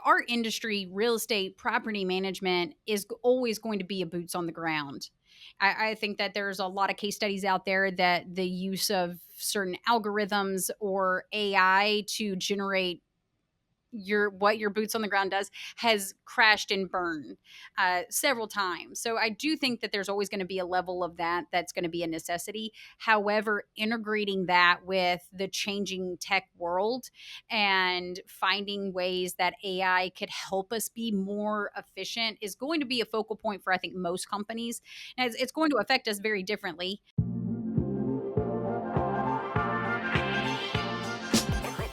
our industry, real estate, property management, is always going to be a boots on the ground. I think that there's a lot of case studies out there that the use of certain algorithms or AI to generate your boots on the ground does has crashed and burned several times. So I do think that there's always going to be a level of that's going to be a necessity. However, integrating that with the changing tech world and finding ways that AI could help us be more efficient is going to be a focal point for, I think, most companies. And it's going to affect us very differently.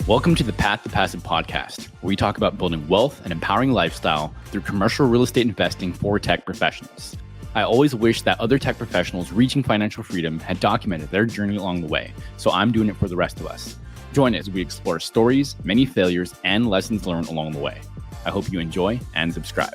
Welcome to the Path to Passive podcast, where we talk about building wealth and empowering lifestyle through commercial real estate investing for tech professionals. I always wish that other tech professionals reaching financial freedom had documented their journey along the way, so I'm doing it for the rest of us. Join us as we explore stories, many failures, and lessons learned along the way. I hope you enjoy and subscribe.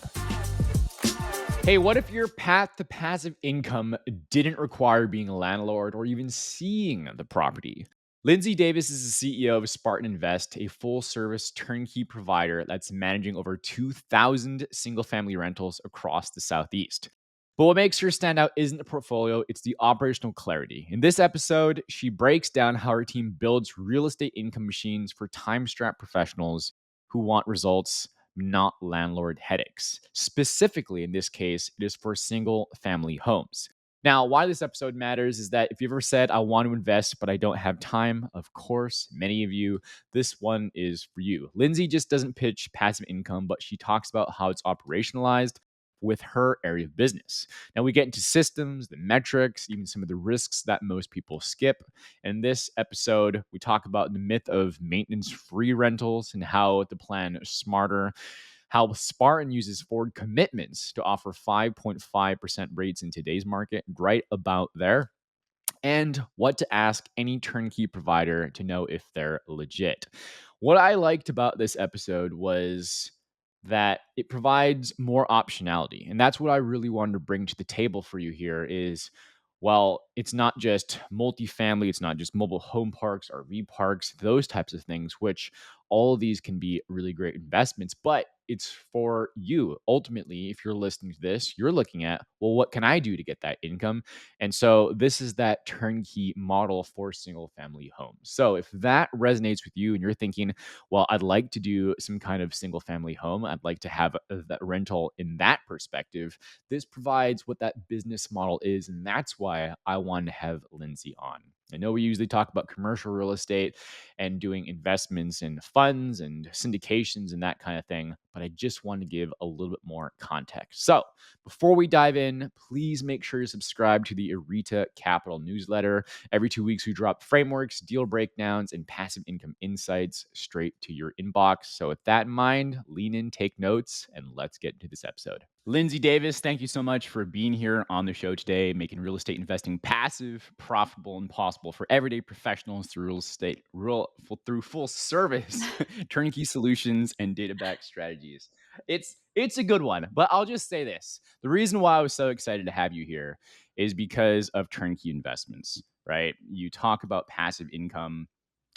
Hey, what if your path to passive income didn't require being a landlord or even seeing the property? Lindsay Davis is the CEO of Spartan Invest, a full-service turnkey provider that's managing over 2,000 single-family rentals across the Southeast. But what makes her stand out isn't the portfolio, it's the operational clarity. In this episode, she breaks down how her team builds real estate income machines for time-strapped professionals who want results, not landlord headaches. Specifically, in this case, it is for single-family homes. Now, why this episode matters is that if you've ever said, I want to invest, but I don't have time, of course, many of you, this one is for you. Lindsay just doesn't pitch passive income, but she talks about how it's operationalized with her area of business. Now, we get into systems, the metrics, even some of the risks that most people skip. In this episode, we talk about the myth of maintenance-free rentals and how to plan smarter, how Spartan uses forward commitments to offer 5.5% rates in today's market, right about there, and what to ask any turnkey provider to know if they're legit. What I liked about this episode was that it provides more optionality. And that's what I really wanted to bring to the table for you here is, well, it's not just multifamily, it's not just mobile home parks, RV parks, those types of things, which all of these can be really great investments, but it's for you. Ultimately, if you're listening to this, you're looking at, well, what can I do to get that income? And so this is that turnkey model for single family homes. So if that resonates with you and you're thinking, well, I'd like to do some kind of single family home, I'd like to have that rental in that perspective, this provides what that business model is. And that's why I wanted to have Lindsay on. I know we usually talk about commercial real estate and doing investments in funds and syndications and that kind of thing, but I just wanted to give a little bit more context. So before we dive in, please make sure you subscribe to the Arita Capital newsletter. Every 2 weeks, we drop frameworks, deal breakdowns, and passive income insights straight to your inbox. So with that in mind, lean in, take notes, and let's get into this episode. Lindsay Davis, thank you so much for being here on the show today, making real estate investing passive, profitable, and possible for everyday professionals through through full service turnkey solutions and data-backed strategies. It's a good one, but I'll just say this. The reason why I was so excited to have you here is because of turnkey investments, right? You talk about passive income,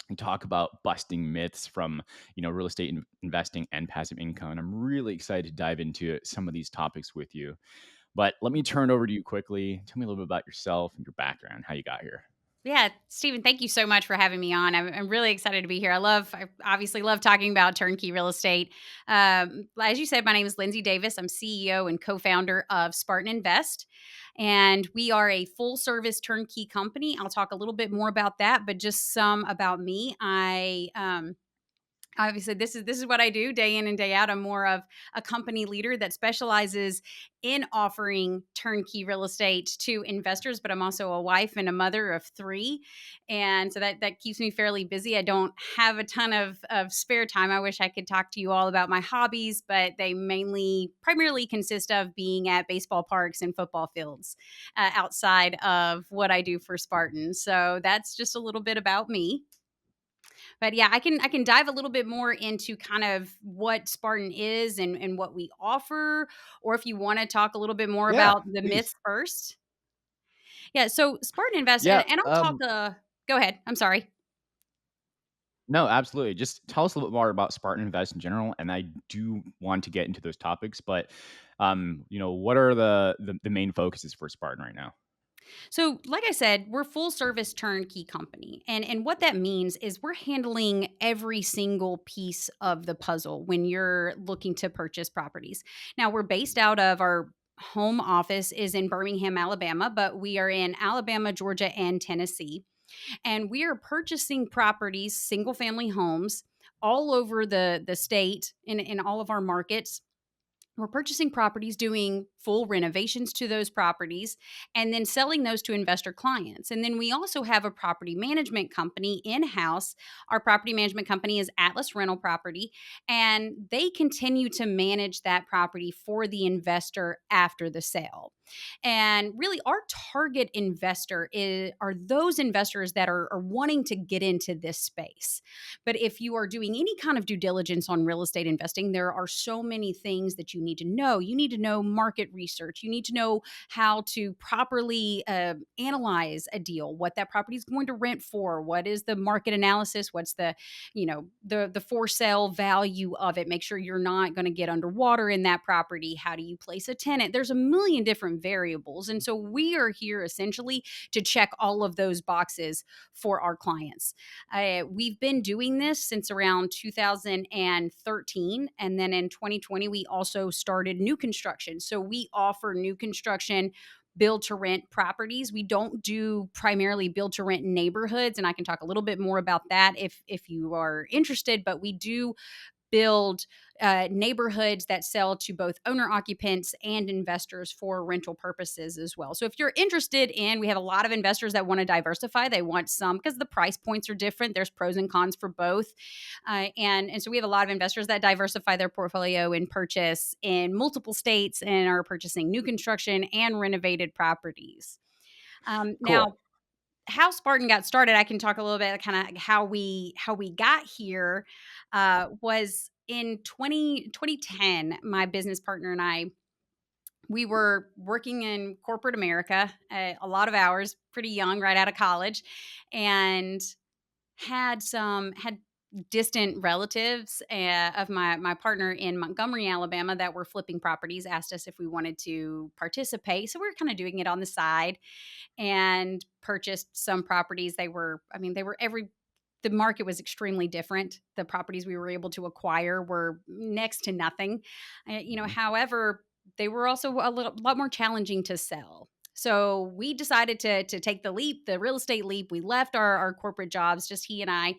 and talk about busting myths from real estate investing and passive income, and I'm really excited to dive into some of these topics with you. But let me turn over to you quickly. Tell me a little bit about yourself and your background, how you got here. Yeah, Stephen, thank you so much for having me on. I'm really excited to be here. I obviously love talking about turnkey real estate. As you said, my name is Lindsay Davis. I'm CEO and co-founder of Spartan Invest, and we are a full service turnkey company. I'll talk a little bit more about that, but just some about me. Obviously, this is what I do day in and day out. I'm more of a company leader that specializes in offering turnkey real estate to investors, but I'm also a wife and a mother of three. And so that keeps me fairly busy. I don't have a ton of spare time. I wish I could talk to you all about my hobbies, but they primarily consist of being at baseball parks and football fields outside of what I do for Spartan. So that's just a little bit about me. But yeah, I can dive a little bit more into kind of what Spartan is and what we offer, or if you want to talk a little bit more Yeah, about the please. myths first. Yeah, so Spartan Invest, Yeah. and I'll talk. Go ahead. I'm sorry. No, absolutely. Just tell us a little bit more about Spartan Invest in general, and I do want to get into those topics, but, what are the main focuses for Spartan right now? So, like I said, we're full service turnkey company. And what that means is we're handling every single piece of the puzzle when you're looking to purchase properties. Now, we're based out of our home office is in Birmingham, Alabama, but we are in Alabama, Georgia, and Tennessee. And we are purchasing properties, single family homes all over the state in all of our markets. We're purchasing properties, doing full renovations to those properties, and then selling those to investor clients. And then we also have a property management company in house. Our property management company is Atlas Rental Property, and they continue to manage that property for the investor after the sale. And really, our target investor are those investors that are wanting to get into this space. But if you are doing any kind of due diligence on real estate investing, there are so many things that you need to know. You need to know market research. You need to know how to properly analyze a deal, what that property is going to rent for, what is the market analysis, what's the for sale value of it. Make sure you're not going to get underwater in that property. How do you place a tenant? There's a million different variables, and so we are here essentially to check all of those boxes for our clients. We've been doing this since around 2013. And then in 2020, we also started new construction. So we offer new construction build to rent properties. We don't do primarily build to rent neighborhoods, and I can talk a little bit more about that if you are interested, but we do build neighborhoods that sell to both owner occupants and investors for rental purposes as well. So if you're interested in, we have a lot of investors that want to diversify. They want some because the price points are different. There's pros and cons for both, and so we have a lot of investors that diversify their portfolio and purchase in multiple states and are purchasing new construction and renovated properties. Cool. Now, how Spartan got started, I can talk a little bit kind of how we got here. Was in 2010, my business partner and I, we were working in corporate America, a lot of hours, pretty young, right out of college, and had distant relatives of my partner in Montgomery, Alabama, that were flipping properties. Asked us if we wanted to participate, so we were kind of doing it on the side and purchased some properties. They were every the market was extremely different. The properties we were able to acquire were next to nothing. Mhm. However, they were also a lot more challenging to sell. So we decided to take the leap, the real estate leap. We left our corporate jobs, just he and I,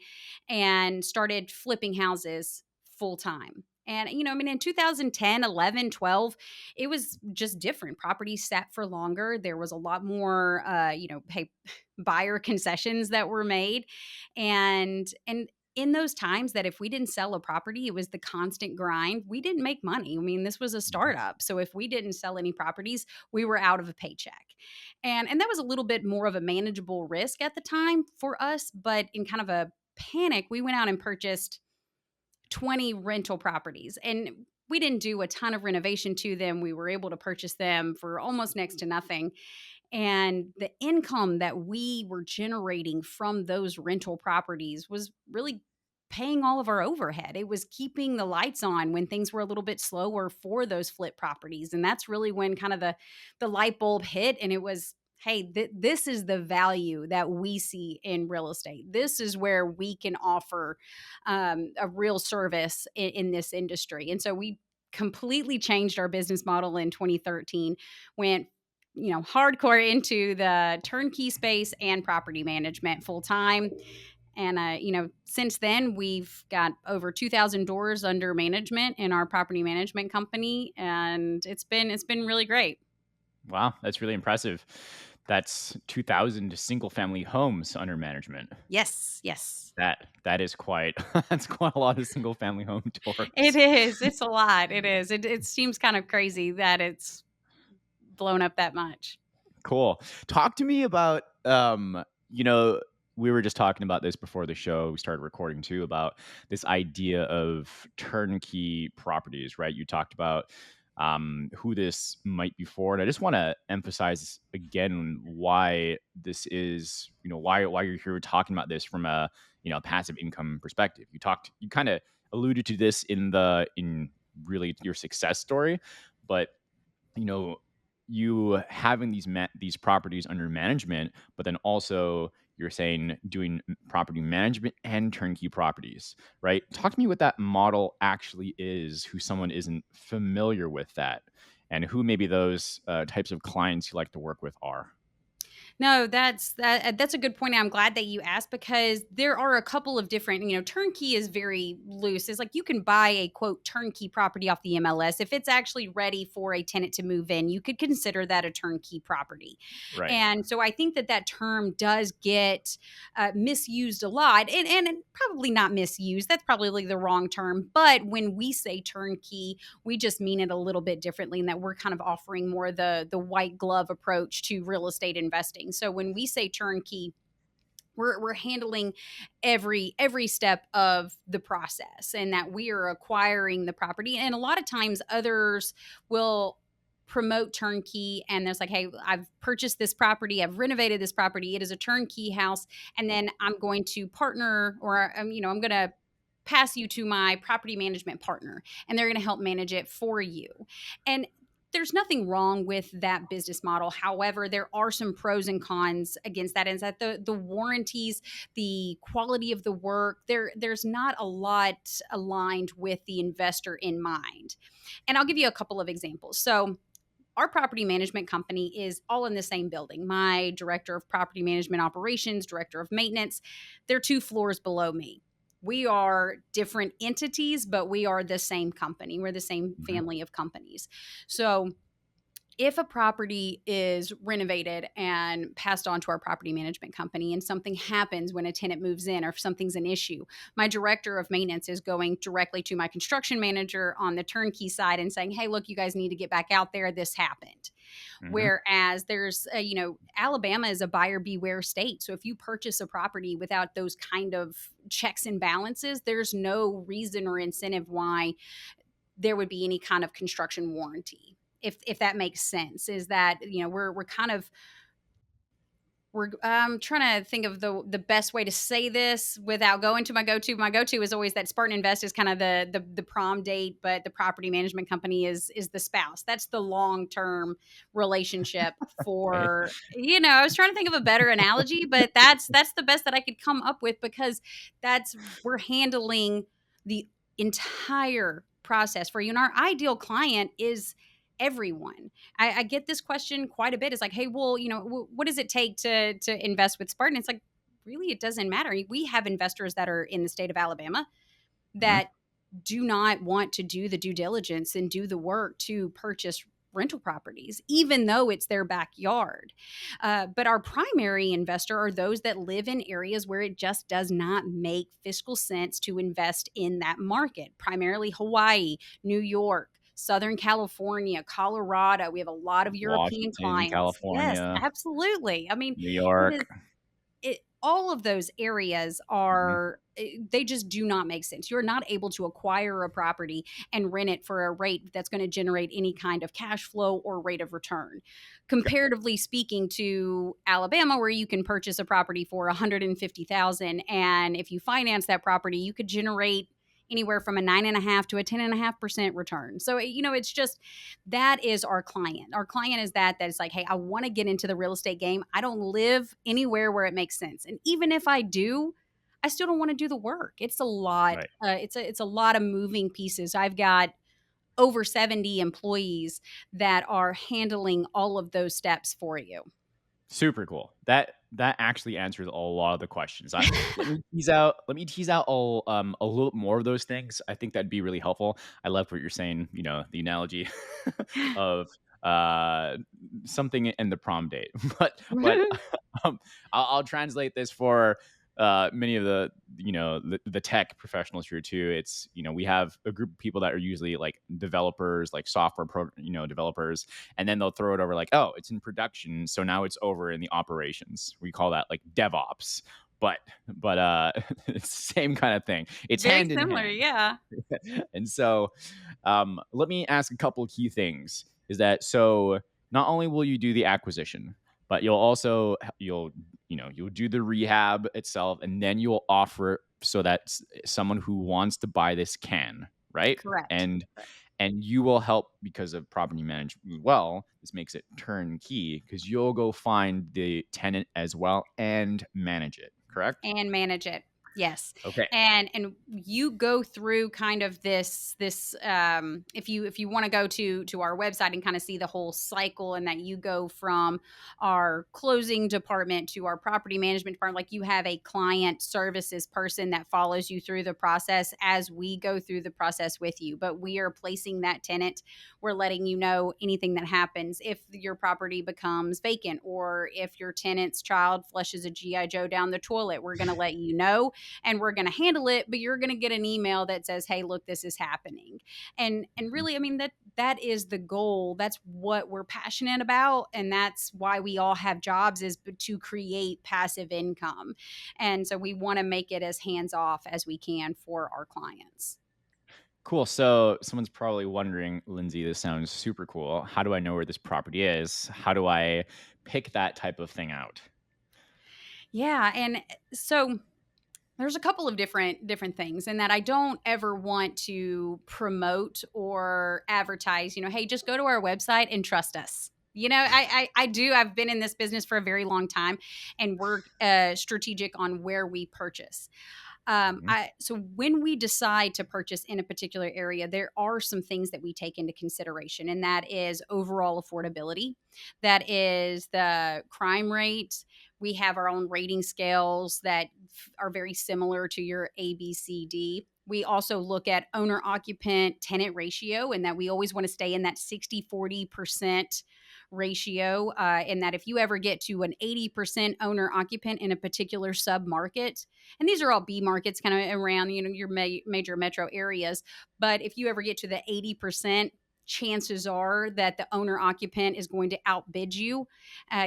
and started flipping houses full time. And, in 2010, 11, 12, it was just different. Properties sat for longer. There was a lot more, hey, buyer concessions that were made. And in those times that if we didn't sell a property, it was the constant grind. We didn't make money. I mean, this was a Mhm. startup. So if we didn't sell any properties, we were out of a paycheck. And that was a little bit more of a manageable risk at the time for us, but in kind of a panic, we went out and purchased 20 rental properties. And we didn't do a ton of renovation to them. We were able to purchase them for almost next to nothing. And the income that we were generating from those rental properties was really paying all of our overhead. It was keeping the lights on when things were a little bit slower for those flip properties. And that's really when kind of the light bulb hit, and it was, hey, this is the value that we see in real estate. This is where we can offer a real service in this industry. And so we completely changed our business model in 2013, went hardcore into the turnkey space and property management full time. And since then we've got over 2,000 doors under management in our property management company, and it's been really great. Wow, that's really impressive. That's 2,000 single family homes under management. Yes, yes. That is quite that's quite a lot of single family home It tours. is. It's a lot. It is. It seems kind of crazy that it's blown up that much. Cool. Talk to me about, we were just talking about this before the show. We started recording too about this idea of turnkey properties, right? You talked about who this might be for, and I just want to emphasize again why this is, why you're here talking about this from a passive income perspective. You kind of alluded to this in really your success story, but you know, you having these properties under management, but then also you're saying doing property management and turnkey properties, right? Talk to me what that model actually is, who someone isn't familiar with that, and who maybe those types of clients you like to work with are. No, that's a good point. I'm glad that you asked because there are a couple of different, turnkey is very loose. It's like you can buy a quote turnkey property off the MLS. If it's actually ready for a tenant to move in, you could consider that a turnkey property. Right. And so I think that that term does get misused a lot and probably not misused. That's probably the wrong term. But when we say turnkey, we just mean it a little bit differently in that we're kind of offering more the white glove approach to real estate investing. So when we say turnkey, we're handling every step of the process and that we are acquiring the property. And a lot of times others will promote turnkey and there's like, hey, I've purchased this property, I've renovated this property, it is a turnkey house, and then I'm going to partner or I'm going to pass you to my property management partner and they're going to help manage it for you. And there's nothing wrong with that business model. However, there are some pros and cons against that. And that the warranties, the quality of the work, there's not a lot aligned with the investor in mind. And I'll give you a couple of examples. So our property management company is all in the same building. My director of property management operations, director of maintenance, they're 2 floors below me. We are different entities, but we are the same company. We're the same Mhm. family of companies. So if a property is renovated and passed on to our property management company and something happens when a tenant moves in or if something's an issue, my director of maintenance is going directly to my construction manager on the turnkey side and saying, hey, look, you guys need to get back out there. This happened. Mhm. Whereas Alabama is a buyer beware state. So if you purchase a property without those kind of checks and balances, there's no reason or incentive why there would be any kind of construction warranty. If that makes sense, is that we're kind of we're trying to think of the best way to say this without going to my go-to. My go-to is always that Spartan Invest is kind of the prom date, but the property management company is the spouse. That's the long-term relationship Okay. for, I was trying to think of a better analogy, but that's the best that I could come up with because that's we're handling the entire process for you. And our ideal client is everyone. I get this question quite a bit. It's like, hey, well, what does it take to invest with Spartan? It's like, really, it doesn't matter. We have investors that are in the state of Alabama Mhm. that do not want to do the due diligence and do the work to purchase rental properties, even though it's their backyard. But our primary investor are those that live in areas where it just does not make fiscal sense to invest in that market, primarily Hawaii, New York. Southern California, Colorado. We have a lot of European Washington, clients. Yes, California, absolutely. I mean, New it York. is all of those areas Mhm. are they just do not make sense. You're not able to acquire a property and rent it for a rate that's going to generate any kind of cash flow or rate of return. Okay. Comparatively speaking to Alabama where you can purchase a property for 150,000 and if you finance that property you could generate anywhere from a 9.5 to a 10.5% return. So it's just that is our client. Our client is that's like, hey, I want to get into the real estate game. I don't live anywhere where it makes sense. And even if I do, I still don't want to do the work. It's a lot. Right. It's a lot of moving pieces. I've got over 70 employees that are handling all of those steps for you. Super cool. That actually answers a lot of the questions. Let me tease out a little more of those things. I think that'd be really helpful. I love what you're saying, the analogy of uh something in the prom date. But um I'll translate this for many of the tech professionals here too. It's we have a group of people that are usually like developers, like developers, and then they'll throw it over like, oh, it's in production, so now it's over in the operations. We call that like DevOps. But it's the same kind of thing. It's Very hand in similar, hand. yeah. And so let me ask a couple of key things. Is that so? Not only will you do the acquisition, but you'll you'll do the rehab itself, and then you'll offer it so that someone who wants to buy this can, right? Correct. And Correct. and you will help because of property management as well. This makes it turnkey because you'll go find the tenant as well and manage it, correct? And manage it. Yes. Okay. And you go through kind of if you want to go to our website and kind of see the whole cycle, and that you go from our closing department to our property management department, like you have a client services person that follows you through the process as we go through the process with you. But we are placing that tenant. We're letting you know anything that happens if your property becomes vacant, or if your tenant's child flushes a GI Joe down the toilet. We're going to let you know, and we're going to handle it, but you're going to get an email that says, hey, look, this is happening. And Mhm. really, I mean, that is the goal. That's what we're passionate about, and that's why we all have jobs, is to create passive income. And so we want to make it as hands off as we can for our clients. Cool. So someone's probably wondering, Lindsay, this sounds super cool. How do I know where this property is? How do I pick that type of thing out? Yeah, and so there's a couple of different things, and that I don't ever want to promote or advertise, hey, just go to our website and trust us. I do. I've been in this business for a very long time, and we're strategic on where we purchase. Mhm. So when we decide to purchase in a particular area, there are some things that we take into consideration, and that is overall affordability. That is the crime rate. We have our own rating scales that are very similar to your ABCD. We also look at owner occupant tenant ratio, and that we always want to stay in that 60-40% ratio. And that if you ever get to an 80% owner occupant in a particular sub market, and these are all B markets kind of around, your major metro areas. But if you ever get to the 80%, chances are that the owner occupant is going to outbid you.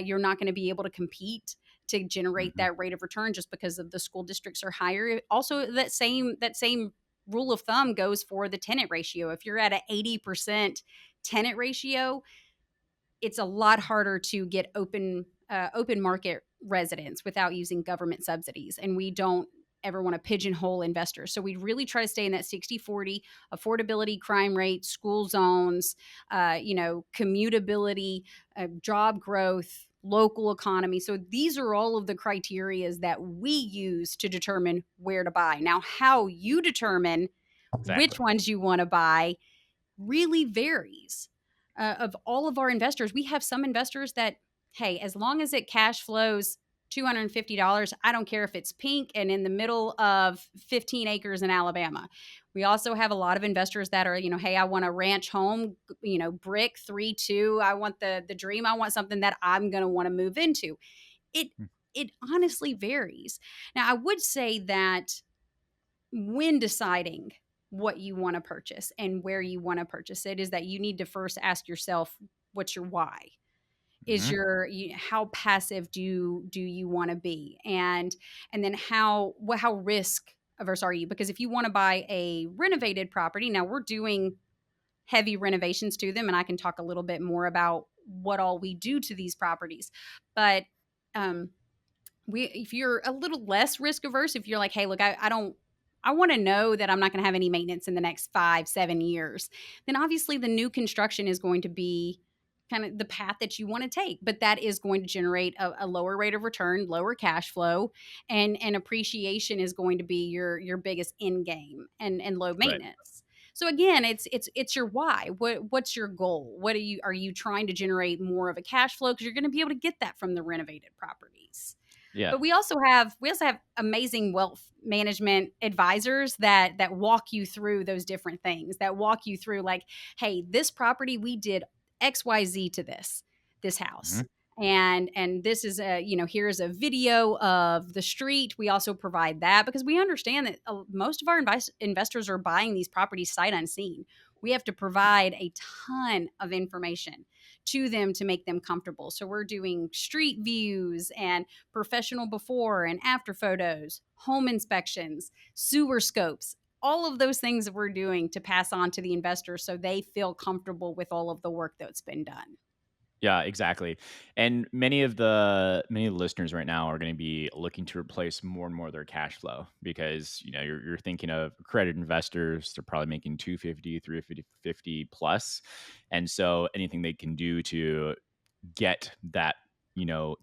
You're not going to be able to compete to generate Mhm. that rate of return, just because of the school districts are higher. Also, that same rule of thumb goes for the tenant ratio. If you're at an 80% tenant ratio, it's a lot harder to get open market residents without using government subsidies, and we don't ever want to pigeonhole investors. So we really try to stay in that 60-40 affordability, crime rate, school zones, commutability, job growth, local economy. So these are all of the criterias that we use to determine where to buy. Now, how you determine which Exactly. ones you want to buy really varies. Of all of our investors, we have some investors that, hey, as long as it cash flows $250, I don't care if it's pink and in the middle of 15 acres in Alabama. We also have a lot of investors that are, hey, I want a ranch home, brick 3-2. I want the dream. I want something that I'm going to want to move into. It Mm. it honestly varies. Now, I would say that when deciding what you want to purchase and where you want to purchase it, is that you need to first ask yourself, what's your why? Is Mhm. how passive do you want to be? And then how risk averse are you? Because if you want to buy a renovated property, now we're doing heavy renovations to them, and I can talk a little bit more about what all we do to these properties. But um if you're a little less risk averse, if you're like, hey, look, I don't, I want to know that I'm not going to have any maintenance in the next 5-7 years, then obviously the new construction is going to be kind of the path that you want to take. But that is going to generate a lower rate of return, lower cash flow, and appreciation is going to be your biggest end game, and low Right. maintenance. So again, it's your why. What's your goal? What are you trying to generate more of a cash flow, because you're going to be able to get that from the renovated properties. Yeah. But we also have amazing wealth management advisors that walk you through those different things, that walk you through, like, hey, this property, we did XYZ to this house. Mhm. And this is here's a video of the street. We also provide that, because we understand that most of our investors are buying these properties sight unseen. We have to provide a ton of information to them to make them comfortable. So we're doing street views and professional before and after photos, home inspections, sewer scopes, all of those things that we're doing to pass on to the investors so they feel comfortable with all of the work that's been done. Yeah, exactly. And many of the listeners right now are going to be looking to replace more and more of their cash flow because, you're thinking of accredited investors, they're probably making 250, 350 plus. And so anything they can do to get that,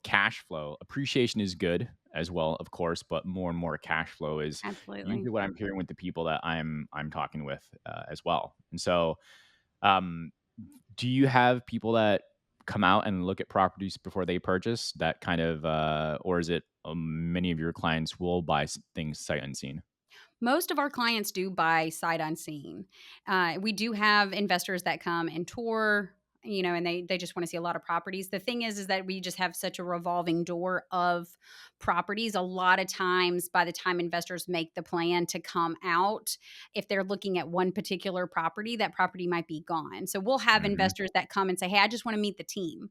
cash flow, appreciation is good as well, of course, but more and more cash flow is Absolutely. usually what I'm hearing with the people that I'm talking with as well. And so, um, do you have people that come out and look at properties before they purchase that kind of, or is it many of your clients will buy things sight unseen? Most of our clients do buy sight unseen. We do have investors that come and tour, and they just want to see a lot of properties. The thing is that we just have such a revolving door of properties. A lot of times, by the time investors make the plan to come out, if they're looking at one particular property, that property might be gone. So we'll have Hmm. investors that come and say, "Hey, I just want to meet the team."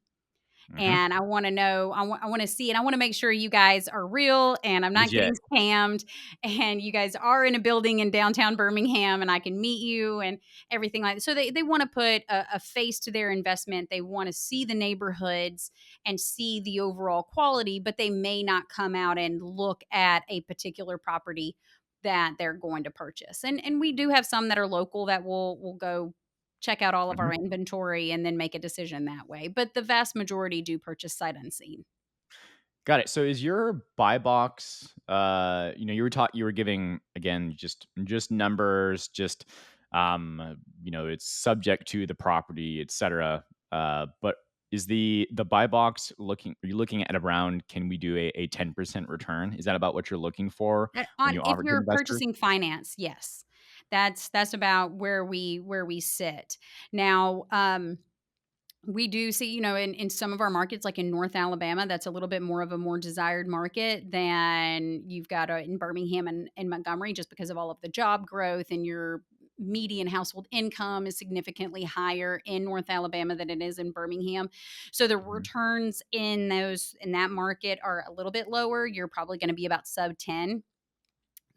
Hmm. And I wanna know I wanna see and I wanna make sure you guys are real and I'm not getting Legit. scammed, and you guys are in a building in downtown Birmingham, and I can meet you and everything like that. So they wanna put a face to their investment. They wanna see the neighborhoods and see the overall quality, but they may not come out and look at a particular property that they're going to purchase. And we do have some that are local that will go check out all of Hmm. our inventory and then make a decision that way. But the vast majority do purchase sight unseen. Got it. So is your buy box, you were giving again just numbers, just it's subject to the property, etc. But is the buy box are you looking at around, can we do a 10% return? Is that about what you're looking for when On you if offer to you're investors? purchasing finance, yes. That's about where we sit. Now, we do see, in some of our markets, like in North Alabama, that's a little bit more of a more desired market than you've got in Birmingham and Montgomery, just because of all of the job growth and your median household income is significantly higher in North Alabama than it is in Birmingham. So the Mhm. returns in that market are a little bit lower. You're probably going to be about sub 10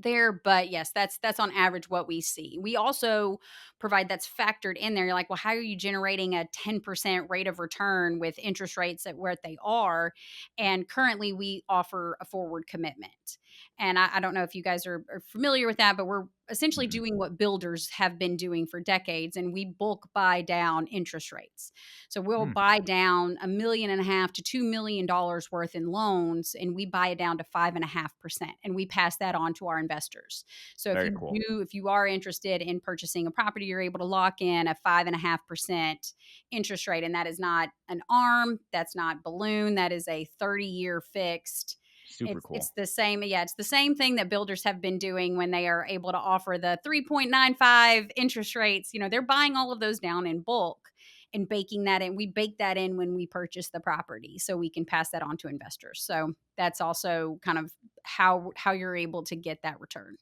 there, but yes, that's on average what we see. We also provide that's factored in there. You're like, well, how are you generating a 10% rate of return with interest rates at where they are? And currently we offer a forward commitment. And I don't know if you guys are familiar with that, but we're essentially Mhm. doing what builders have been doing for decades, and we bulk buy down interest rates. So we'll Mm, buy down $1.5 million to $2 million worth in loans, and we buy it down to 5.5%, and we pass that on to our investors. So very cool. if you are interested in purchasing a property, you're able to lock in a 5.5% interest rate, and that is not an ARM, that's not balloon, that is a 30-year fixed. Super It's cool. the same, yeah, it's the same thing that builders have been doing when they are able to offer the 3.95 interest rates. They're buying all of those down in bulk and baking that in. We bake that in when we purchase the property so we can pass that on to investors. So that's also kind of how you're able to get that return.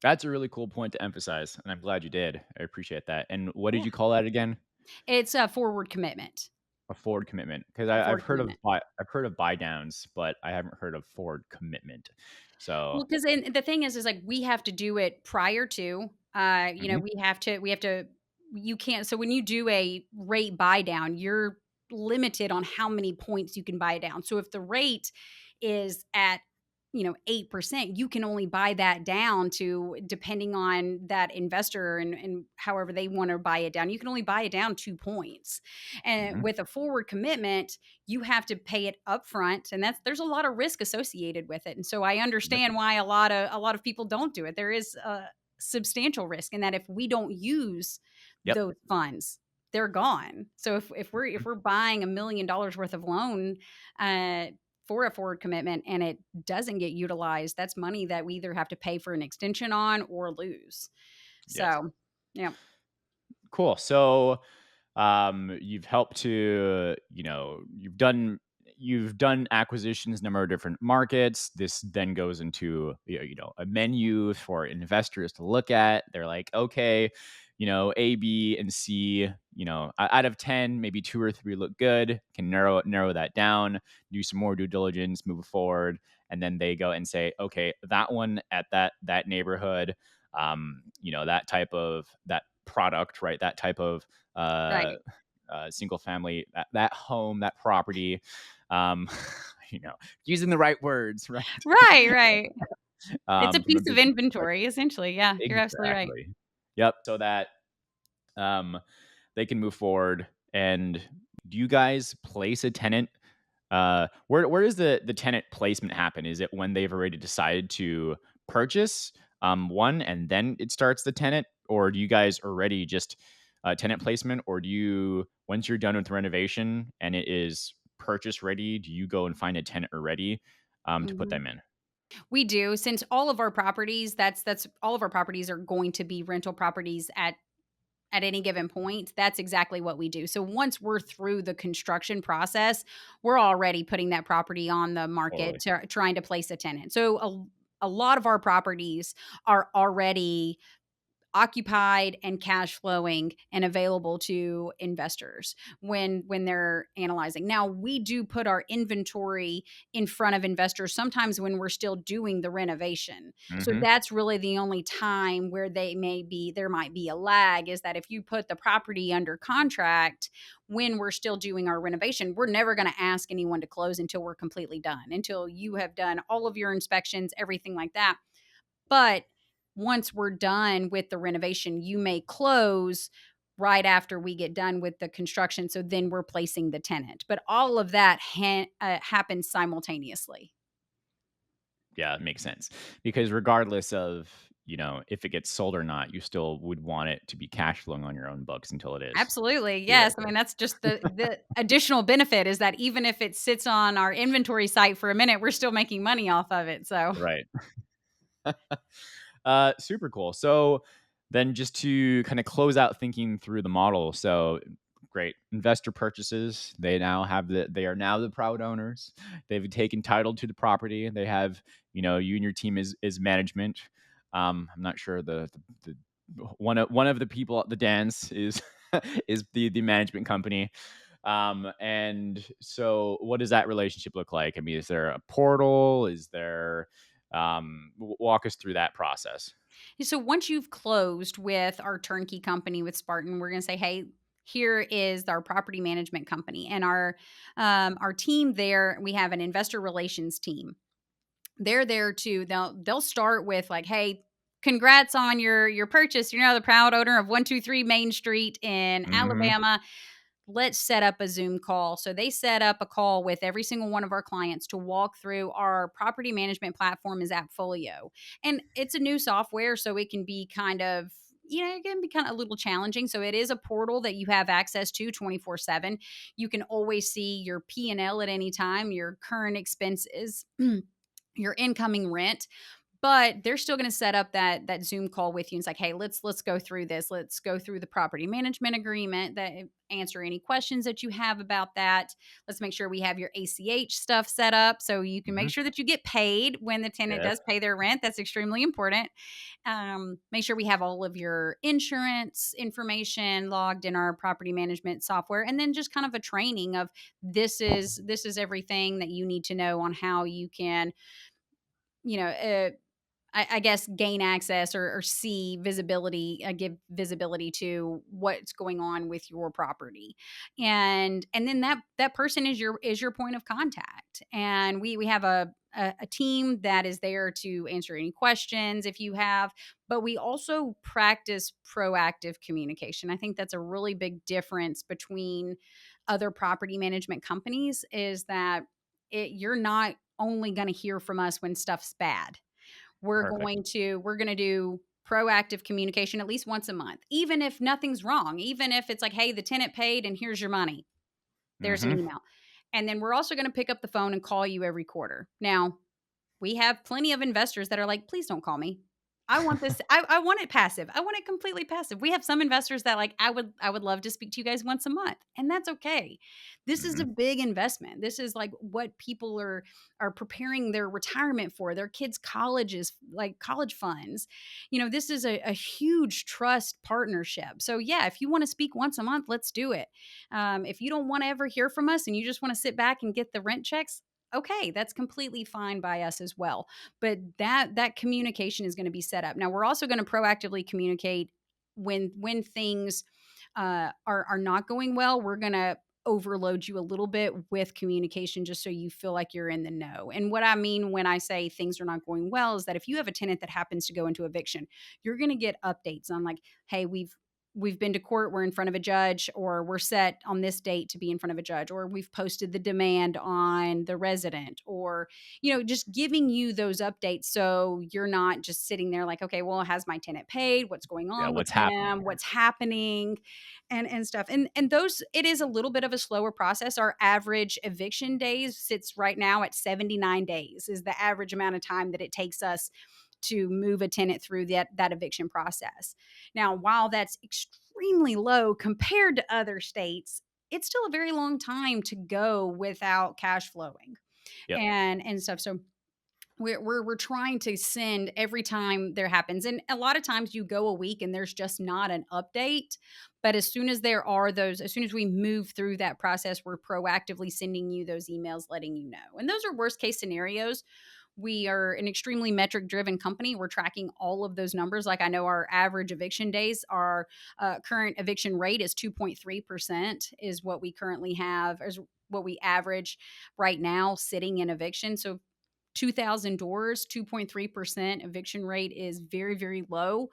That's a really cool point to emphasize, and I'm glad you did. I appreciate that. And what did Yeah. you call that again? It's a forward commitment. A forward commitment, because A I've forward heard of commitment. buy downs, but I haven't heard of forward commitment. So, Well, because the thing is like we have to do it prior to, mhm, we have to, you can't. So when you do a rate buy down, you're limited on how many points you can buy down. So if the rate is at 8%, you can only buy that down to, depending on that investor and however they want to buy it down, you can only buy it down 2 points. And mhm, with a forward commitment, you have to pay it upfront, and there's a lot of risk associated with it. And so I yep, understand why a lot of people don't do it. There is a substantial risk in that if we don't use yep, those funds, they're gone. So if we're mhm, if we're buying $1 million worth of loan uh, for a forward commitment and it doesn't get utilized, that's money that we either have to pay for an extension on or lose. yes. So yeah. Cool. So, you've helped to, you've done acquisitions in a number of different markets. This then goes into, a menu for investors to look at. They're like, okay, A, B, and C, out of 10, maybe two or three look good, can narrow that down, do some more due diligence, move forward. And then they go and say, okay, that one at that neighborhood, that type of that product, right? That type of uh, Right. single family, that home, that property. Um, you know, using the right words, right? Right, right. It's a From a piece of business perspective. inventory, essentially. Yeah, you're absolutely right. Exactly. Yep. So that um, they can move forward. And do you guys place a tenant? Where does the tenant placement happen? Is it when they've already decided to purchase one and then it starts the tenant, or do you guys already just tenant placement, or do you once you're done with renovation and it is purchase ready, do you go and find a tenant already to put Mhm. them in? We do, since all of our properties, that's all of our properties are going to be rental properties at any given point. That's exactly what we do. So once we're through the construction process, we're already putting that property on the market, Totally. trying to place a tenant. So a lot of our properties are already occupied and cash flowing and available to investors when they're analyzing. Now, we do put our inventory in front of investors sometimes when we're still doing the renovation. So Hmm. that's really the only time where there might be a lag, is that if you put the property under contract when we're still doing our renovation, we're never going to ask anyone to close until we're completely done, until you have done all of your inspections, everything like that. But once we're done with the renovation, you may close right after we get done with the construction. So then we're placing the tenant. But all of that happens simultaneously. Yeah, it makes sense. Because regardless of, if it gets sold or not, you still would want it to be cash flowing on your own books until it is, Absolutely. Yes. I theoretically. mean, that's just the additional benefit, is that even if it sits on our inventory site for a minute, we're still making money off of it. So Right. Super cool. So then just to kind of close out thinking through the model. So great. Investor purchases. They are now the proud owners. They've taken title to the property. They have, you and your team is management. I'm not sure the one of the people at the dance is is the management company. And so what does that relationship look like? I mean, is there a portal? Is there walk us through that process. So once you've closed with our turnkey company with Spartan, we're going to say, "Hey, here is our property management company," and our team there. We have an investor relations team. They're there to they'll start with like, "Hey, congrats on your purchase. You're now the proud owner of 123 Main Street in Mhm. Alabama. Let's set up a Zoom call." So they set up a call with every single one of our clients to walk through. Our property management platform is Appfolio, and it's a new software, so it can be kind of, it can be kind of a little challenging. So it is a portal that you have access to 24/7. You can always see your P&L at any time, your current expenses, your incoming rent, but they're still going to set up that Zoom call with you. And it's like, "Hey, let's go through this. Let's go through the property management agreement, that answer any questions that you have about that. Let's make sure we have your ACH stuff set up so you can make Mhm. sure that you get paid when the tenant Yes. does pay their rent. That's extremely important. Make sure we have all of your insurance information logged in our property management software, and then just kind of a training of, this is everything that you need to know on how you can, you know, I guess, gain access, or see visibility, give visibility to what's going on with your property, and then that person is your point of contact, and we have a team that is there to answer any questions if you have, but we also practice proactive communication. I think that's a really big difference between other property management companies, is that you're not only going to hear from us when stuff's bad. Perfect. We're going to do proactive communication at least once a month, even if nothing's wrong, even if it's like, "Hey, the tenant paid and here's your money." There's an Mhm. email. And then we're also going to pick up the phone and call you every quarter. Now, we have plenty of investors that are like, "Please don't call me. I want this. I want it passive. I want it completely passive." We have some investors that like, I would love to speak to you guys once a month, and that's okay. This is a Mhm. big investment. This is like what people are preparing their retirement for, their kids' colleges, like college funds. This is a huge trust partnership. So yeah, if you want to speak once a month, let's do it. If you don't want to ever hear from us and you just want to sit back and get the rent checks, okay, that's completely fine by us as well. But that communication is going to be set up. Now, we're also going to proactively communicate when things are not going well, we're gonna overload you a little bit with communication just so you feel like you're in the know. And what I mean when I say things are not going well is that if you have a tenant that happens to go into eviction, you're going to get updates on like, hey, we've been to court, we're in front of a judge, or we're set on this date to be in front of a judge, or we've posted the demand on the resident, or just giving you those updates so you're not just sitting there like, okay, well, has my tenant paid? What's going Yeah, on with what's happening them? here? What's happening? And stuff. And those it is a little bit of a slower process. Our average eviction days sits right now at 79 days is the average amount of time that it takes us to move a tenant through that eviction process. Now, while that's extremely low compared to other states, it's still a very long time to go without cash flowing Yep. and stuff. So we're trying to send every time there happens, and a lot of times you go a week and there's just not an update, but as soon as we move through that process, we're proactively sending you those emails letting you know. And those are worst case scenarios. We are an extremely metric driven company. We're tracking all of those numbers. Like I know our average eviction days, our current eviction rate is 2.3% is what we currently have, is what we average right now sitting in eviction. So 2,000 doors, 2.3% eviction rate is very, very low.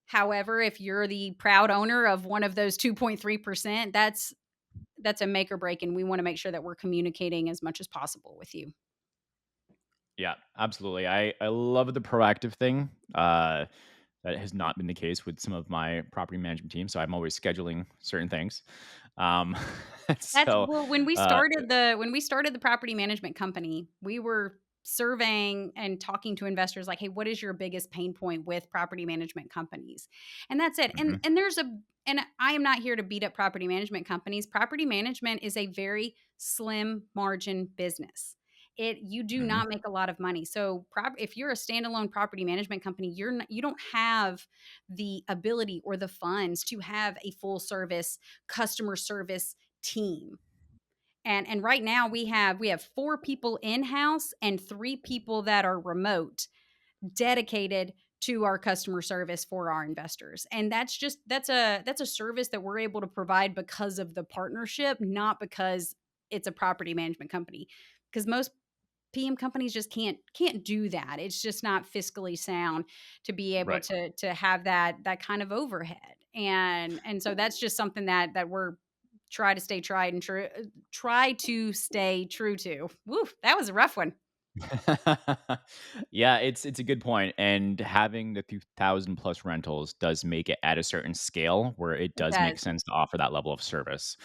However, if you're the proud owner of one of those 2.3%, that's a make or break, and we want to make sure that we're communicating as much as possible with you. Yeah, absolutely. I love the proactive thing. That has not been the case with some of my property management teams. So I'm always scheduling certain things. Um, That's so well, uh, when we started the property management company, we were surveying and talking to investors like, "Hey, what is your biggest pain point with property management companies?" And that's it. mhm, And I am not here to beat up property management companies. Property management is a very slim margin business. You do mhm, not make a lot of money. So if you're a standalone property management company, you don't have the ability or the funds to have a full service customer service team. And right now we have 4 people in-house and 3 people that are remote dedicated to our customer service for our investors. And that's a service that we're able to provide because of the partnership, not because it's a property management company. Because most PM companies just can't do that. It's just not fiscally sound to be able right. to have that kind of overhead. And so that's just something that we're try to stay true to. Woo, that was a rough one. Yeah, it's a good point, and having the 2,000 plus rentals does make it at a certain scale where it It does make does. sense to offer that level of service.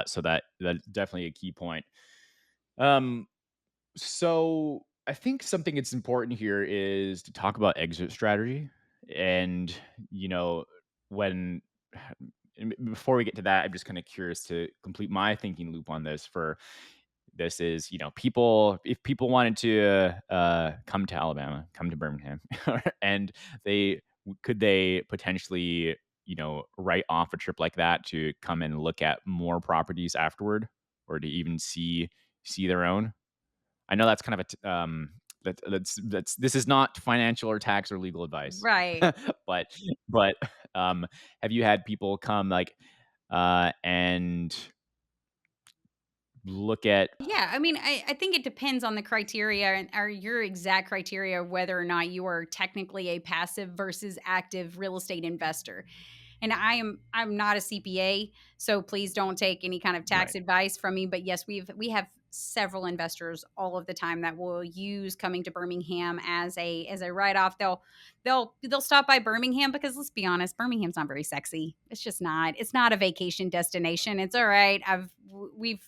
So that's definitely a key point. Um, so I think something that's important here is to talk about exit strategy, and you know when. Before we get to that, I'm just kind of curious to complete my thinking loop on this. For this is, people, if people wanted to come to Alabama, come to Birmingham, and they could they potentially, write off a trip like that to come and look at more properties afterward, or to even see their own. I know that's kind of that's this is not financial or tax or legal advice, Right. but but have you had people come like and look at Yeah, I mean, I think it depends on the criteria and or your exact criteria of whether or not you are technically a passive versus active real estate investor. And I'm not a CPA, so please don't take any kind of tax right? advice from me. But yes, we have several investors all of the time that will use coming to Birmingham as a write off. They'll stop by Birmingham because let's be honest, Birmingham's not very sexy. It's just not. It's not a vacation destination. It's all right. We've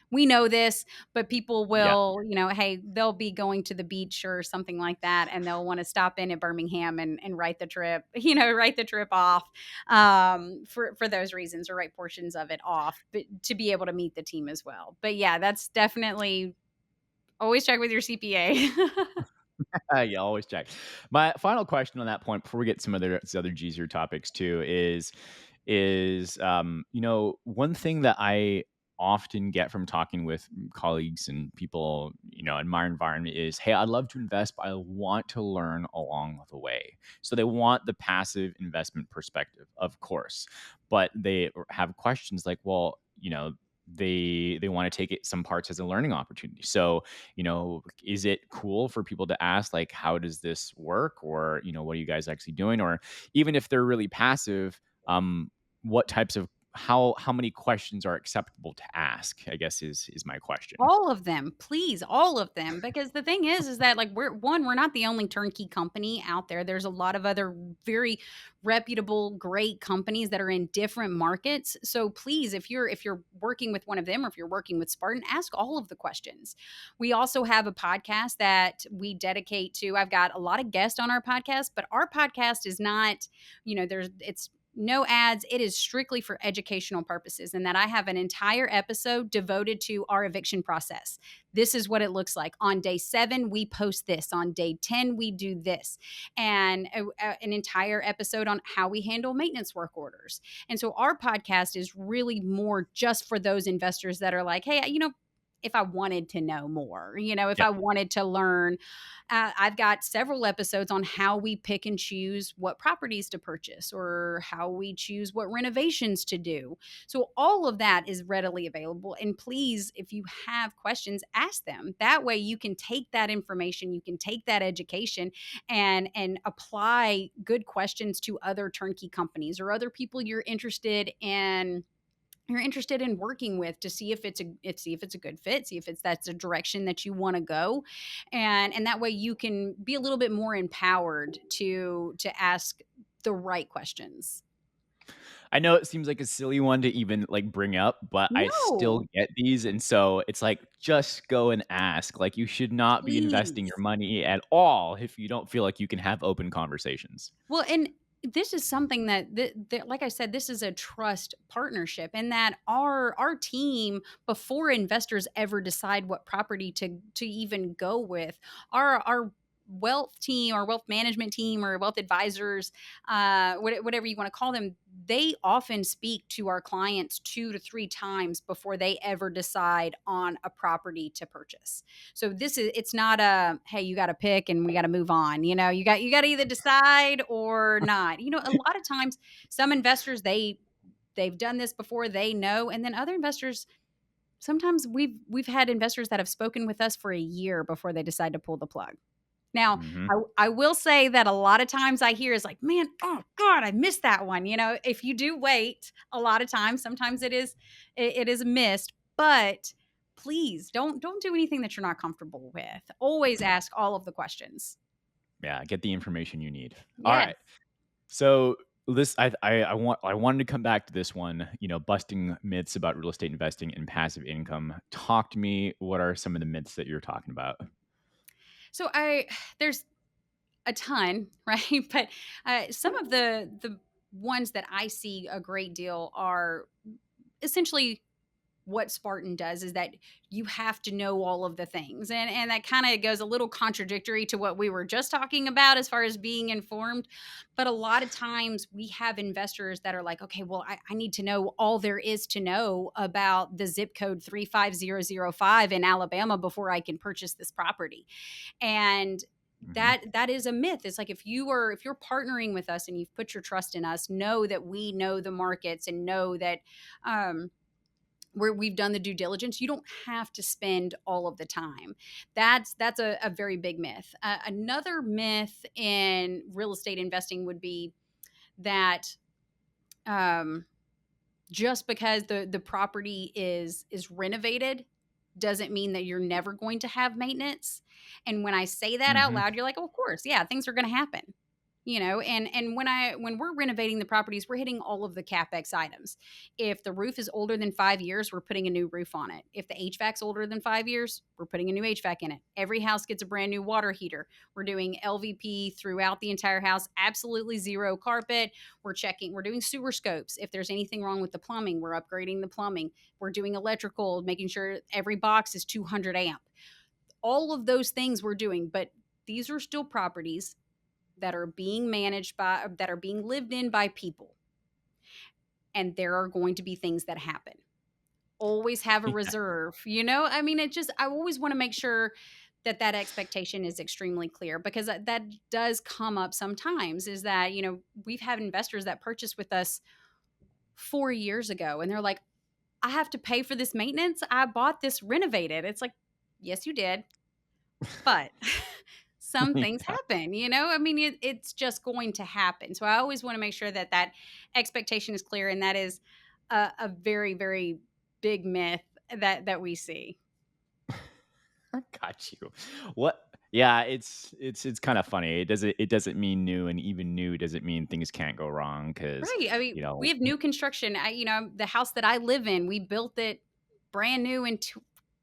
we know this, but people Yeah. will, hey, they'll be going to the beach or something like that, and they'll want to stop in at Birmingham and write the trip, write the trip off for those reasons or write portions of it off, but to be able to meet the team as well. But yeah, that's definitely always check with your CPA. Yeah, always check. My final question on that point before we get some other juicier topics too is one thing that I often get from talking with colleagues and people, in my environment is, hey, I'd love to invest, but I want to learn along the way. So they want the passive investment perspective, of course, but they have questions like, well, they want to take it some parts as a learning opportunity. So, is it cool for people to ask, like, how does this work? Or, what are you guys actually doing? Or even if they're really passive, what types of how many questions are acceptable to ask, I guess is my question. All of them, please, all of them, because the thing is that, like, we're not the only turnkey company out there. There's a lot of other very reputable, great companies that are in different markets. So please, if you're working with one of them or if you're working with Spartan, ask all of the questions. We also have a podcast that we dedicate to. I've got a lot of guests on our podcast, but our podcast is not, there's it's no ads. It is strictly for educational purposes. And that I have an entire episode devoted to our eviction process. This is what it looks like. On day 7, we post this. On day 10, we do this. And an entire episode on how we handle maintenance work orders. And so our podcast is really more just for those investors that are like, hey, if I wanted to know more, if Yeah. I wanted to learn, I've got several episodes on how we pick and choose what properties to purchase or how we choose what renovations to do. So all of that is readily available. And please, if you have questions, ask them. That way you can take that information, you can take that education and apply good questions to other turnkey companies or other people you're interested in working with to see if it's a good fit, see if that's a direction that you want to go, and that way you can be a little bit more empowered to ask the right questions. I know it seems like a silly one to even, like, bring up, but I still No, get these, and so it's like, just go and ask. Like, you should not be investing your please. money at all if you don't feel like you can have open conversations. Well, and this is something that, like I said, this is a trust partnership, and that our team, before investors ever decide what property to even go with, our wealth team, our wealth management team, or wealth advisors, whatever you want to call them, they often speak to our clients 2 to 3 times before they ever decide on a property to purchase. So it's not a, hey, you got to pick and we got to move on. You got to either decide or not. A lot of times some investors, they've done this before, they know, and then other investors, sometimes we've had investors that have spoken with us for a year before they decide to pull the plug. Now, Mhm. I will say that a lot of times I hear is like, "Man, oh god, I missed that one." If you do wait, a lot of times, sometimes it is missed, but please don't do anything that you're not comfortable with. Always ask all of the questions. Yeah, get the information you need. Yes. Alright. So this I wanted to come back to this one, busting myths about real estate investing and passive income. Talk to me, what are some of the myths that you're talking about? So there's a ton, right? But some of the ones that I see a great deal are essentially what Spartan does is that you have to know all of the things. And that kind of goes a little contradictory to what we were just talking about as far as being informed. But a lot of times we have investors that are like, okay, well, I need to know all there is to know about the zip code 35005 in Alabama before I can purchase this property. And Mhm. that is a myth. It's like, if you're partnering with us and you've put your trust in us, know that we know the markets and know that where we've done the due diligence. You don't have to spend all of the time. That's a very big myth. Another myth in real estate investing would be that um, just because the property is renovated doesn't mean that you're never going to have maintenance. And when I say that out Mhm. loud, you're like, oh, of course, yeah, things are going to happen. And when we're renovating the properties, we're hitting all of the capex items. If the roof is older than 5 years, we're putting a new roof on it. If the HVAC's older than 5 years, we're putting a new HVAC in it. Every house gets a brand new water heater. We're doing LVP throughout the entire house, absolutely zero carpet. We're doing sewer scopes. If there's anything wrong with the plumbing, we're upgrading the plumbing. We're doing electrical, making sure every box is 200 amp. All of those things we're doing, but these are still properties that are being lived in by people, and there are going to be things that happen. always have a Yeah. reserve, you know? I mean, it just I always wanna make sure that that expectation is extremely clear because that does come up sometimes is that, we've had investors that purchased with us 4 years ago, and they're like, "I have to pay for this maintenance? I bought this renovated." It's like, "Yes, you did, but some things Yeah. happen, you know? I mean, it's just going to happen." So I always wanna make sure that that expectation is clear, and that is a very, very big myth that we see. Got you. What Yeah, it's kind of funny. It doesn't mean new, and even new doesn't mean things can't go wrong because, Right. I you mean, we know, have new construction. The house that I live in, we built it brand new in